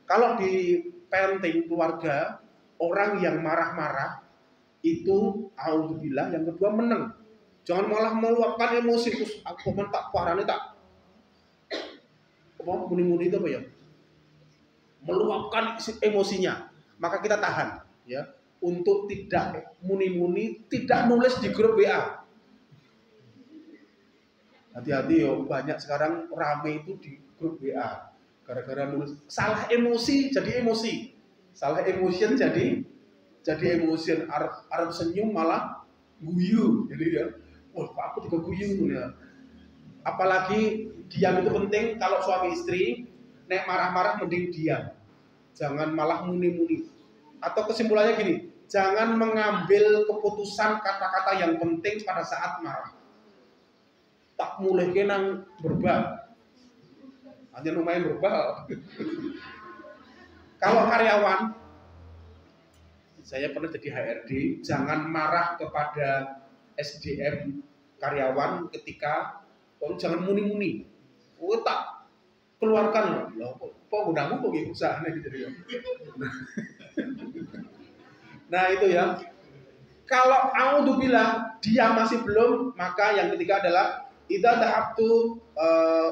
Kalau di parenting keluarga, orang yang marah-marah itu a'udzubillah, yang kedua meneng. Jangan malah meluapkan emosi terus aku tak parane tak mau muni-muni itu apa ya? Meluapkan emosinya. Maka kita tahan ya untuk tidak muni-muni, tidak nulis di grup WA. Hati-hati yo, banyak sekarang rame itu di grup WA gara-gara nulis salah emosi jadi emosi, salah emotion jadi emotion, Arab senyum malah guyu, jadi ya wah aku juga guyu ya. Apalagi diam itu penting. Kalau suami istri nek marah-marah mending diam, jangan malah muni-muni. Atau kesimpulannya gini, jangan mengambil keputusan kata-kata yang penting pada saat marah. Tak mulai kenang berbah, hanya lumayan berbah. Kalau karyawan, saya pernah jadi HRD, jangan marah kepada SDM karyawan ketika jangan muni-muni. Oh tak keluarkan loh. Kok gunamu kok gitu usahanya gitu ya. Nah itu ya. Kalau a'udzubillah dia masih belum, maka yang ketiga adalah idza dahabtu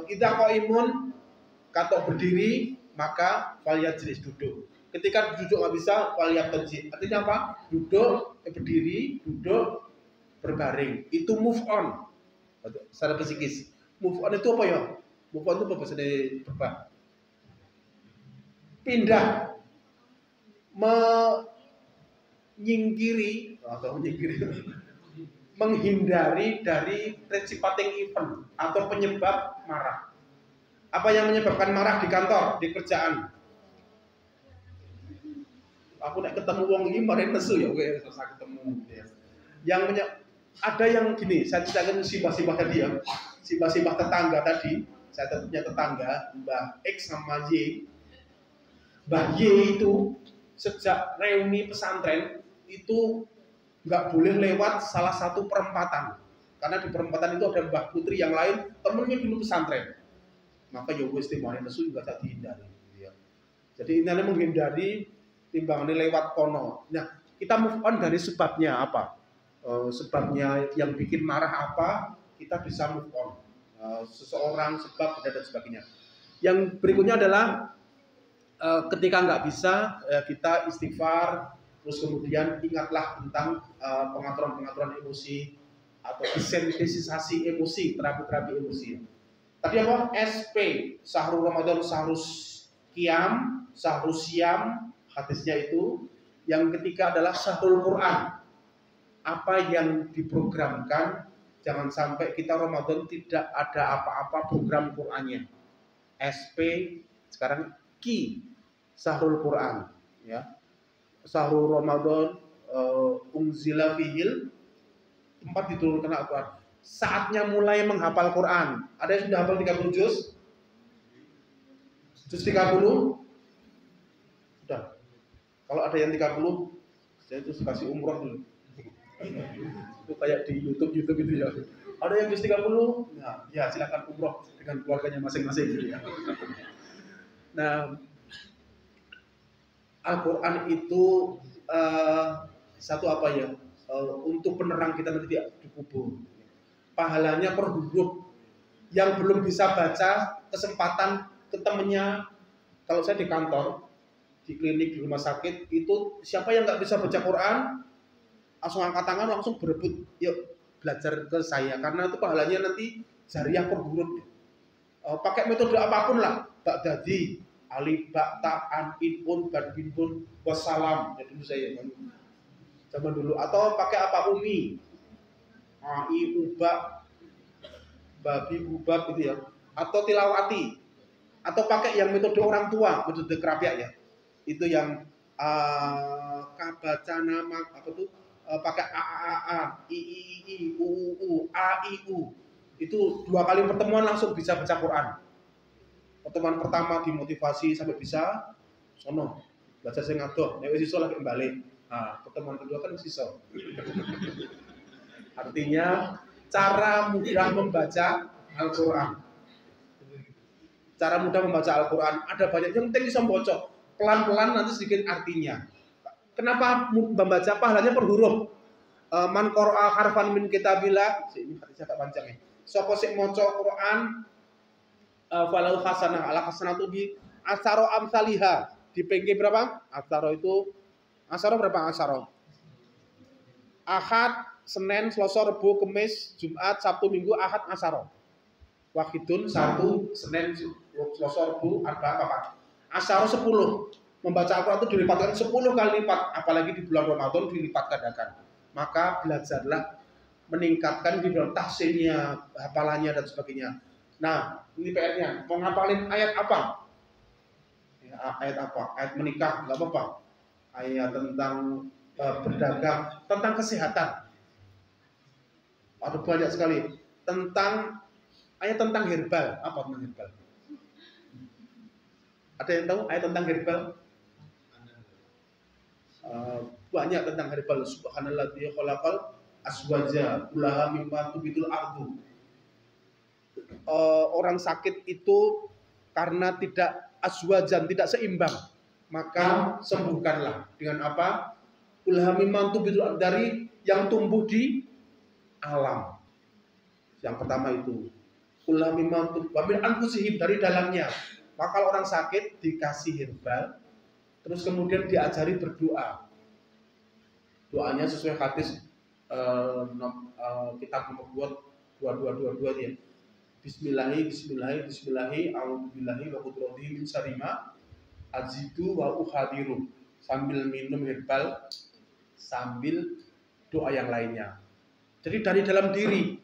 idza qaimun, kata berdiri maka falyajlis, duduk. Ketika duduk nggak bisa falyajlis. Artinya apa? Duduk, berdiri, duduk, berbaring. Itu move on. Secara psikis. Move on itu apa ya? Move on itu apa bahasa berubah? Pindah, menyingkiri atau menghindari dari precipitating event atau penyebab marah. Apa yang menyebabkan marah di kantor, di kerjaan? Aku nak ketemu wong ini mari nesu ya, oke, saya ketemu. Yang ada yang gini, saya ceritakan simbah-simbah tadi ya, simbah-simbah tetangga tadi. Saya punya tetangga, Mbah X sama Y. Mbah Y itu sejak reuni pesantren itu nggak boleh lewat salah satu perempatan, karena di perempatan itu ada Mbah Putri yang lain temennya dulu pesantren. Maka ya wis timane nesu juga tak dihindari ya. Jadi ini menghindari timbangannya lewat kono. Nah kita move on dari sebabnya apa, sebabnya yang bikin marah apa, kita bisa move on. Seseorang, sebab dan sebagainya. Yang berikutnya adalah ketika nggak bisa kita istighfar. Terus kemudian ingatlah tentang pengaturan-pengaturan emosi atau desensitisasi emosi, terapi-terapi emosi. Tadi apa? SP, Syahrul Ramadan, Syahrul Qiyam, Syahrul Syam, hadisnya itu. Yang ketiga adalah Syahrul Quran. Apa yang diprogramkan, jangan sampai kita Ramadan tidak ada apa-apa program Qurannya. SP, sekarang Syahrul Quran, ya. Syahrul Ramadan unzila fihil, tempat diturunkan Al-Quran. Saatnya mulai menghafal Quran. Ada yang sudah hafal 30 juz? Juz 30? Sudah. Kalau ada yang 30, saya itu kasih umroh dulu. Itu kayak di YouTube itu ya. Ada yang juz 30? Nah, ya silakan umroh dengan keluarganya masing-masing gitu ya. Nah, Al-Quran itu satu apa ya? Untuk penerang kita nanti di kubur. Pahalanya per huruf. Yang belum bisa baca, kesempatan ke temennya. Kalau saya di kantor, di klinik, di rumah sakit, itu siapa yang nggak bisa baca Quran, langsung angkat tangan, langsung berebut, yuk belajar ke saya. Karena itu pahalanya nanti jariah per huruf. Pakai metode apapun lah, Baghdadi, alif, ba, ta, an, in, un, ban, bin, bun, wassalam. Ya dulu saya zaman dulu. Atau pakai apa, umi, ai, uba, babi, bubab gitu ya. Atau tilawati. Atau pakai yang metode orang tua, metode kerapiak ya. Itu yang baca nama apa tuh? Pakai a, i, u, a, i, u. Itu 2 kali pertemuan langsung bisa baca Quran. Pertemuan pertama dimotivasi sampai bisa, sono belajar sing adoh, nek wis iso lagi balik. Nah, pertemuan kedua kan wis iso. Artinya cara mudah membaca Al-Qur'an. Cara mudah membaca Al-Qur'an ada banyak, yang penting bisa baca. Pelan-pelan nanti sedikit artinya. Kenapa membaca pahalanya per huruf? Man qara'a harfan min kitabillah, ini hadisnya tak panjang ya. Sapa sing maca Quran falau hasanah, ala hasanatu bi asaro amsaliha, dipengke berapa? Asaro berapa asaro? Ahad, Senin, Selasa, Rebo, Kamis, Jumat, Sabtu, Minggu, Ahad, asaro. Wahidun, 1, Senin, Selasa, Rebo, Arba, Papat. Asaro 10. Membaca Al-Quran itu dilipatkan 10 kali lipat, apalagi di bulan Ramadan dilipat gandakan. Maka belajarlah, meningkatkan di dalam tahsinnya, hafalannya dan sebagainya. Nah, ini PR-nya. Mau ngapalin ayat apa? Ya, ayat apa? Ayat menikah, nggak apa-apa. Ayat tentang berdagang, tentang kesehatan. Ada banyak sekali. Ayat tentang herbal. Apa tentang herbal? Ada yang tahu ayat tentang herbal? Banyak tentang herbal. Subhanalladzi khalaqal aswaja kullaha mimma tubitul ardu. Orang sakit itu karena tidak aswajan, tidak seimbang, maka sembuhkanlah dengan apa? Kullaha mimma tubitul ardu, dari yang tumbuh di alam. Yang pertama itu kullaha mimma tubitul anfusihim, dari dalamnya. Maka kalau orang sakit dikasih herbal, terus kemudian diajari berdoa. Doanya sesuai hadis kitab nomor 2222 ya. Bismillahi, a'udzubillahi wa qudratihi min syarri ma ajidu wa ukhadiru. Sambil minum herbal, sambil doa yang lainnya. Jadi dari dalam diri,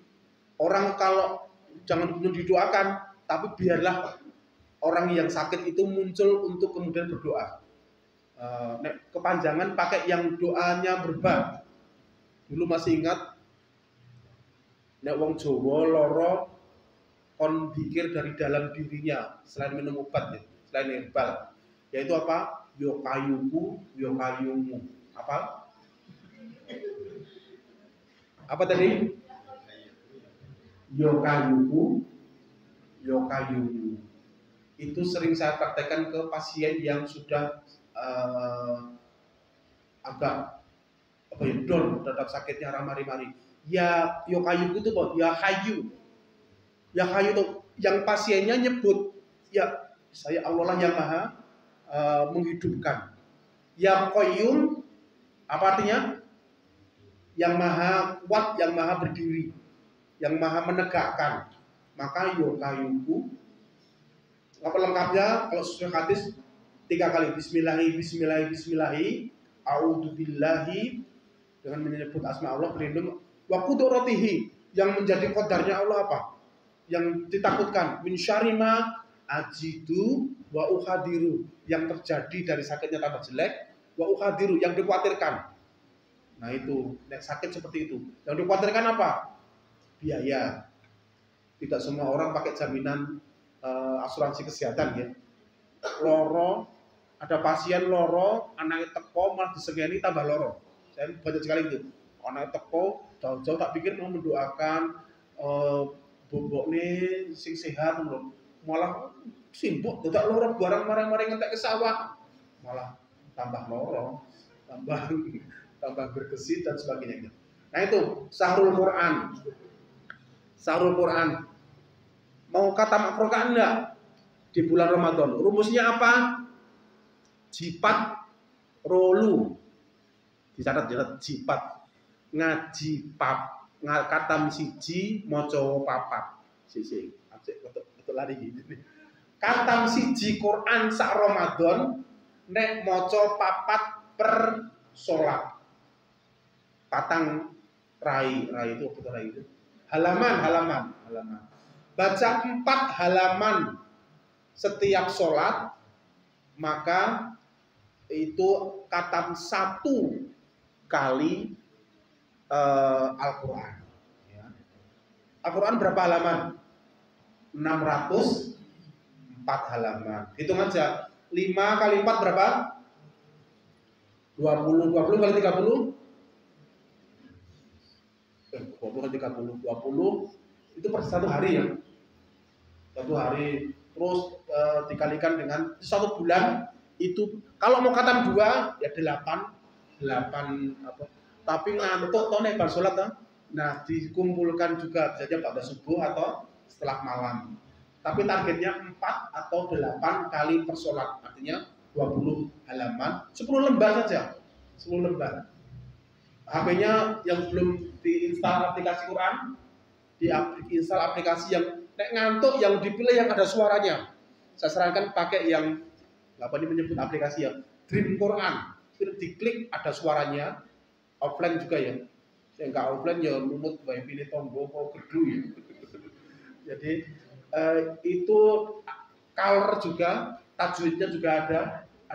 orang kalau jangan didoakan, tapi biarlah orang yang sakit itu muncul untuk kemudian berdoa. Kepanjangan pakai yang doanya berbab. Dulu masih ingat, nek wong Jawa loro kon pikir dari dalam dirinya selain minum obat ya, selain herbal, yaitu apa? Yo kayuku, yo kayumu. Apa tadi? Yo kayuku, yo kayumu. Itu sering saya praktekkan ke pasien yang sudah agak down terhadap sakitnya, ramari-mari. Ya yo kayuku itu apa? Ya kayu. Yang hayu itu yang pasiennya nyebut, ya saya Allah lah yang maha menghidupkan. Yang qayyum apa artinya? Yang maha kuat, yang maha berdiri, yang maha menegakkan. Maka yo kayuku. Apa lengkapnya? Kalau sesuai hadis 3 kali. Bismillahi, a'udzubillahi, dengan menyebut asma Allah, berlindung. Wa qudratihi, yang menjadi qadarnya Allah apa? Yang ditakutkan, min syarri ma ajidu wa ukhadiru, yang terjadi dari sakitnya tambah jelek, Wa ukhadiru, yang dikhawatirkan. Nah itu, nek sakit seperti itu. Yang dikhawatirkan apa? Biaya. Tidak semua orang pakai jaminan asuransi kesehatan ya. Loro, ada pasien loro, anaknya teko malah disegani tambah loro. Saya banyak sekali itu. Anaknya teko, jauh-jauh tak pikir mau mendoakan bobok nih sing sehat loh. Malah simbok tidak loro barang marang-marang ngentek ke sawah. Malah tambah loro, tambah berkesi dan sebagainya. Nah itu Syahrul Quran. Syahrul Quran. Mau kata makrokan enggak di bulan Ramadan? Rumusnya apa? Jipat rolu. Dicatat jipat. Ngaji pap. Katam siji moco papat. Sisi. Betul lari gitu. Katam siji Quran sak Ramadan nek moco papat per sholat. Patang rai itu betul rai itu. Halaman. Baca 4 halaman setiap sholat, maka itu katam 1 kali Al-Quran. Ya. Al-Quran berapa halaman? 604 halaman. Hitung aja. 5 kali 4 berapa? 20. 20 kali 30? 20 kali 30. 20 itu per 1 hari ya. 1 hari. Terus dikalikan dengan 1 bulan itu kalau mau khatam 2 ya 8 apa. Tapi ngantuk toh nek bar salat toh. Nah, dikumpulkan juga saja pada subuh atau setelah malam. Tapi targetnya 4 atau 8 kali per sholat. Artinya 20 halaman, 10 lembar saja. 10 lembar. HP-nya yang belum diinstal aplikasi Quran, diinstal aplikasi yang nek ngantuk, yang dipilih yang ada suaranya. Saya sarankan pakai yang apa ini menyebut aplikasi yang Dream Quran. Diklik ada suaranya, offline juga ya. Yang enggak offline ya lumut bae pilih tombol kok gedhu ya. Jadi itu color juga, tajwidnya juga ada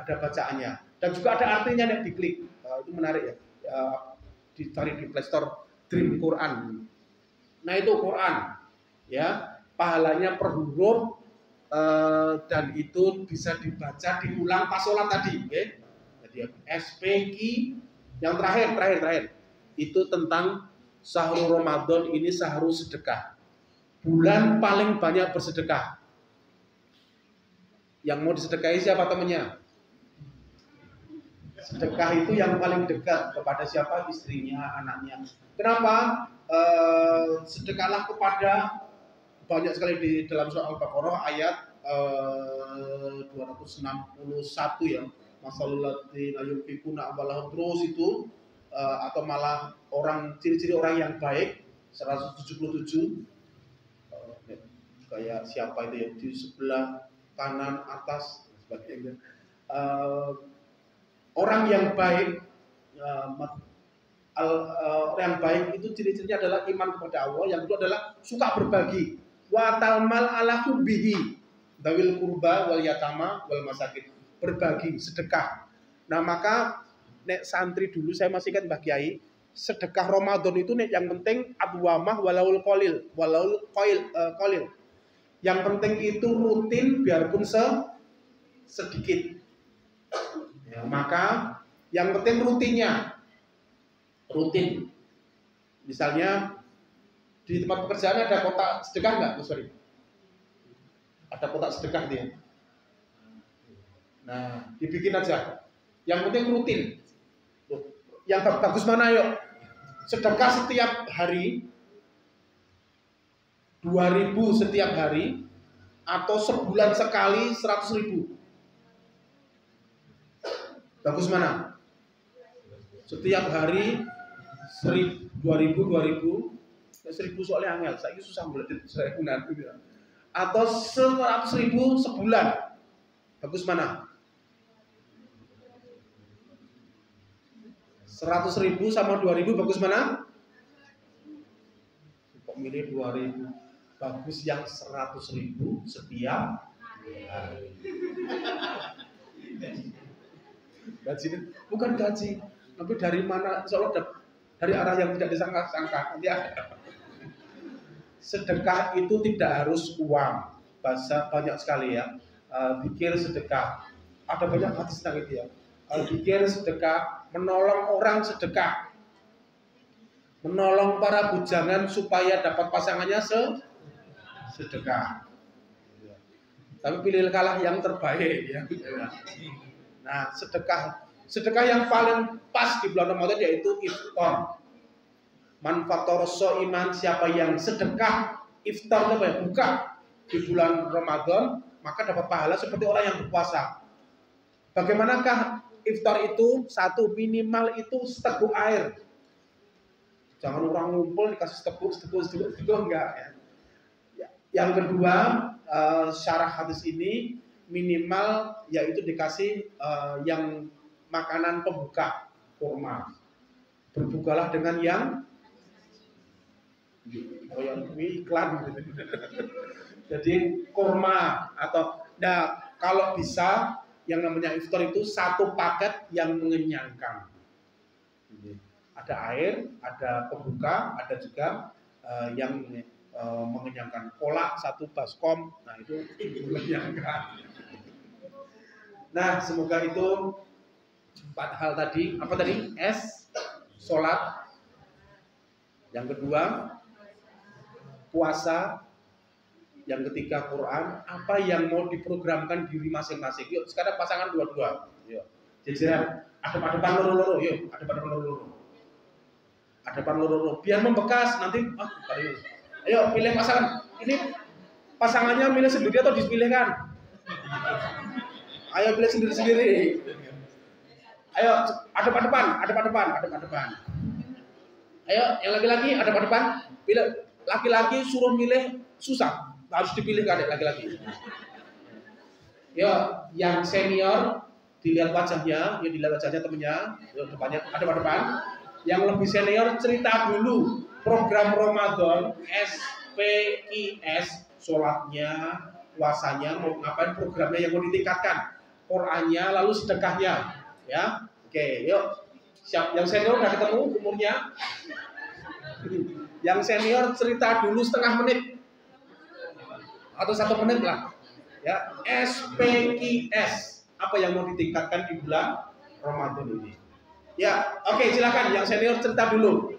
bacaannya dan juga ada artinya nek diklik. Itu menarik ya. Dicari di Play Store Dream Quran. Nah itu Quran ya, pahalanya per huruf dan itu bisa dibaca diulang pas sholat tadi. Okay? Jadi SPQ yang terakhir itu tentang Syahrul Ramadan ini syahrul sedekah. Bulan paling banyak bersedekah. Yang mau disedekahi siapa temannya? Sedekah itu yang paling dekat kepada siapa? Istrinya, anaknya. Kenapa? Sedekahlah kepada, banyak sekali di dalam surah Al-Baqarah ayat 261 ya. Masalul ladzina yunfiquna amwalahum, terus itu atau malah orang, ciri-ciri orang yang baik 177 kayak siapa itu ya di sebelah kanan atas sebagainya. Orang yang baik, orang yang baik itu ciri-cirinya adalah iman kepada Allah. Yang kedua adalah suka berbagi. Wa talmal ala hubbihi dawil qurba wal yatama wal masakin. Berbagi, sedekah. Nah maka nek santri dulu saya masih ingat Mbah Kiai, sedekah Ramadan itu nek yang penting adwamah walaul qalil, qalil. Yang penting itu rutin biarpun sedikit. Ya, maka yang penting rutin. Misalnya di tempat pekerjaan ada kotak sedekah nggak? Sorry, ada kotak sedekah dia. Nah, dibikin aja. Yang penting rutin. Yang bagus mana yuk? Sedekah setiap hari 2.000 setiap hari atau sebulan sekali 100.000. Bagus mana? Setiap hari 2.000 1.000 soalnya angel. Saya susah belajar saya nanti. Atau 100.000 sebulan. Bagus mana? 100.000 sama 2.000 bagus mana? Kok milih 2.000? Bagus yang 100.000 setiap hari. Gaji bukan gaji, tapi dari mana? Insya Allah dari arah yang tidak disangka-sangka. Ya. Sedekah itu tidak harus uang. Bahasa banyak sekali ya. Pikir sedekah. Ada banyak hadis tentang itu ya. Pikir sedekah, menolong orang sedekah, menolong para bujangan supaya dapat pasangannya sedekah. Tapi pilihlah yang terbaik ya. Nah, sedekah yang paling pas di bulan Ramadan yaitu iftar. Man fattara iman, siapa yang sedekah iftar apa ya? Buka di bulan Ramadan, maka dapat pahala seperti orang yang berpuasa. Bagaimanakah iftar itu? Satu, minimal itu seteguk air. Jangan orang ngumpul dikasih seteguk enggak ya. Yang kedua, syarah hadis ini minimal yaitu dikasih yang makanan pembuka, kurma. Berbukalah dengan yang iklan gitu. Jadi kurma atau kalau bisa yang namanya iftar itu satu paket yang mengenyangkan. Ada air, ada pembuka, ada juga yang mengenyangkan. Kolak satu baskom, nah itu mengenyangkan. Nah, semoga itu 4 hal tadi. Apa tadi? Sholat. Yang kedua, puasa. Yang ketiga, Quran. Apa yang mau diprogramkan diri masing-masing. Yuk, sekarang pasangan dua-dua. Yuk, jajaran. Adep-adepan loro-loro. Yuk, adep-adepan loro-loro. Adep-adepan loro-loro. Biar membekas nanti. Ayo, pilih pasangan. Ini pasangannya milih sendiri atau dipilihkan? Ayo pilih sendiri-sendiri. Ayo, adep-adepan. Ayo, yang laki-laki adep-adepan. Pilih laki-laki suruh milih susah. Harus dipilih laki-laki. Yo, yang senior dilihat wajahnya, temennya, depannya adep-adepan. Yang lebih senior cerita dulu program Ramadan SPIS, sholatnya, puasanya, mau ngapain, programnya yang mau ditingkatkan, Qurannya, lalu sedekahnya, ya. Oke, yuk. Siap, yang senior udah ketemu umurnya. Yang senior cerita dulu setengah menit atau 1 menit lah, ya. SPIS, apa yang mau ditingkatkan di bulan Ramadan ini? Ya, oke, silakan yang senior cerita dulu.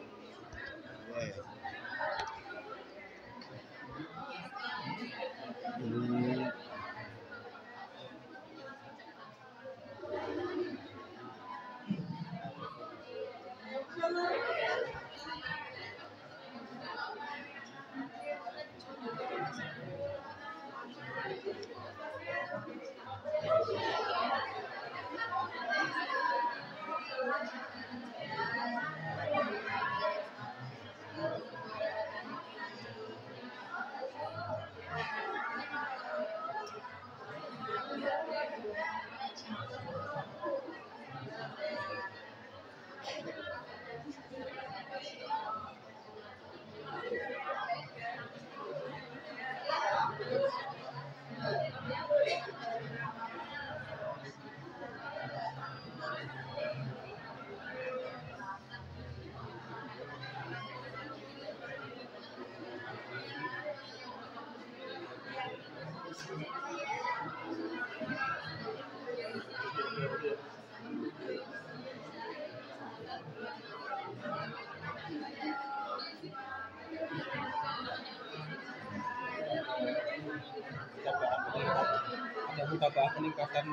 Ada peningkatan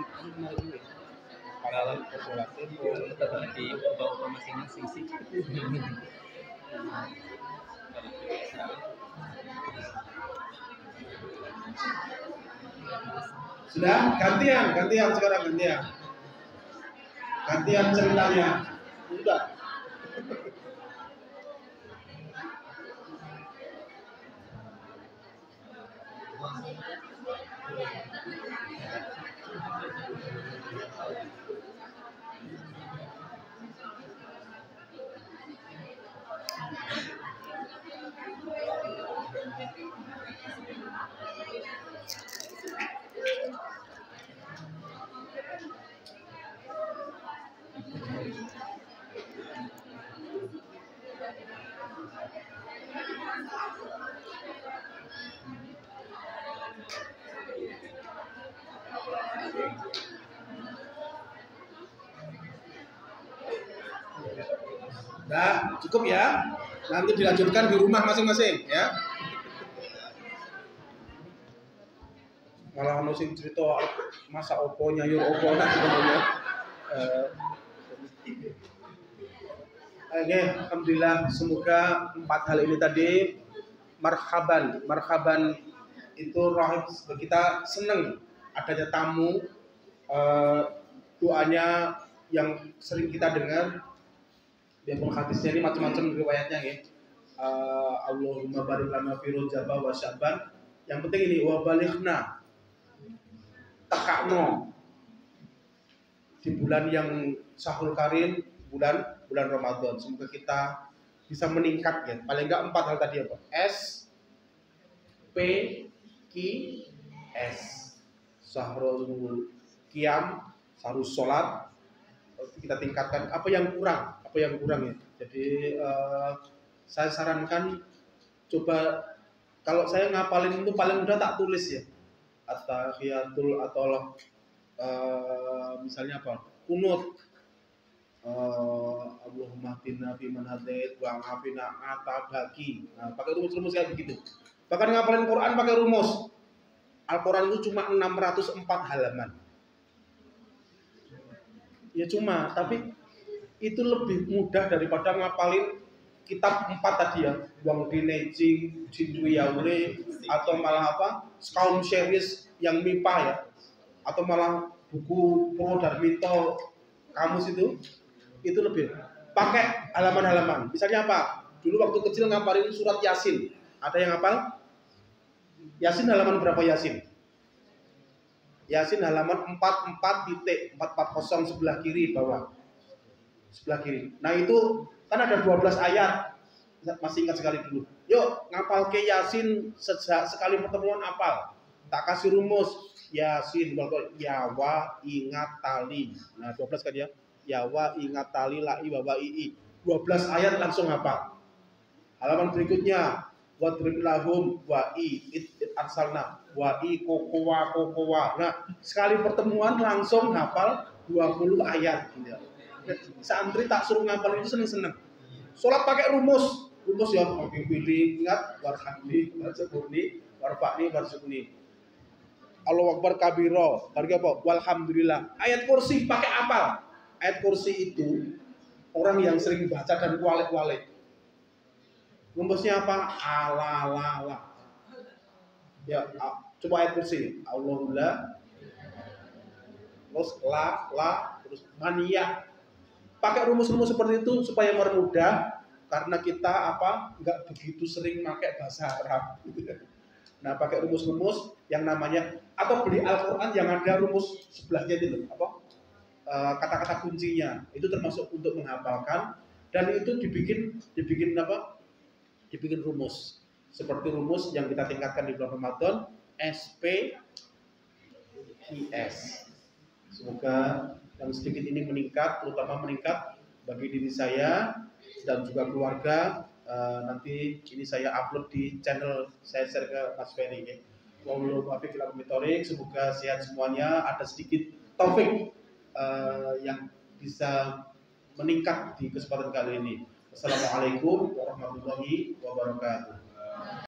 kalau sholat itu di bawah masing-masing sih. Sudah, gantian sekarang gantian ceritanya. Sudah. Nah, cukup ya. Nanti dilanjutkan di rumah masing-masing ya. Malah ono sing cerita masa opo nyayur opo nanti kemudian. Oke, alhamdulillah semoga 4 hal ini tadi marhaban itu rahib kita seneng adanya tamu, doanya yang sering kita dengar. Biarpun hadisnya ini macam-macam riwayatnya ya. Allahumma barik lana fi Rajab wa Sya'ban. Yang penting ini wa balighna takakno di bulan yang Syahrul Karim, bulan Ramadan. Semoga kita bisa meningkat ya. Paling enggak 4 hal tadi apa? S P Q S. Syahrul Qiyam, Syahrul Sholat. Kita tingkatkan apa yang kurang ya. Jadi saya sarankan coba, kalau saya ngapalin itu paling mudah tak tulis ya. At-tahiyatul atau misalnya apa? Kunut. Allahumma hdina fi man hadait wa afina atabaki. Nah, pakai rumus-rumus kayak begitu. Bahkan ngapalin Quran pakai rumus. Al-Quran itu cuma 604 halaman. Ya cuma, tapi itu lebih mudah daripada ngapalin kitab 4 tadi ya, Wang Dinejing, Jindu Yaule, atau malah apa, Skaum Series yang MIPA ya, atau malah buku Purwodarmito kamus itu lebih pakai halaman-halaman. Misalnya apa? Dulu waktu kecil ngapalin surat Yasin. Ada yang hafal? Yasin halaman berapa Yasin? Yasin halaman 440 sebelah kiri bawah. Sebelah kiri. Nah itu kan ada 12 ayat. Masih ingat sekali dulu. Yuk ngapal ke Yasin sekali pertemuan apal. Tak kasih rumus. Yasin yawa ingat tali. Nah 12 kan ya. Yawa ingat tali la'i bawa ii. 12 ayat langsung hafal. Halaman berikutnya wadrib lahum wa'i it arsalna wa'i kokowa. Nah, sekali pertemuan langsung hafal 20 ayat gitu. Santri tak suruh ngapal itu seneng-seneng. Sholat pakai rumus ya, pilih ingat warhamni warzuqni warfa'ni warzuqni. Allahu akbar kabiro. Harga apa? Walhamdulillah. Ayat kursi pakai apal. Ayat kursi itu orang yang sering baca dan kualik-kualik. Rumusnya apa? Ala. Ya, coba ayat kursi. Allahullah. Terus terus mania. Pakai rumus-rumus seperti itu supaya mempermudah, karena kita nggak begitu sering pakai bahasa Arab. Nah, pakai rumus-rumus yang namanya, atau beli Al-Quran yang ada rumus sebelahnya itu kata-kata kuncinya. Itu termasuk untuk menghafalkan, dan itu dibikin rumus. Seperti rumus yang kita tingkatkan di bulan Ramadan, SPQS. Semoga yang sedikit ini meningkat, terutama meningkat bagi diri saya dan juga keluarga. Nanti ini saya upload di channel saya, share ke Mas Ferry. Semoga sehat semuanya, ada sedikit taufik yang bisa meningkat di kesempatan kali ini. Wassalamualaikum warahmatullahi wabarakatuh.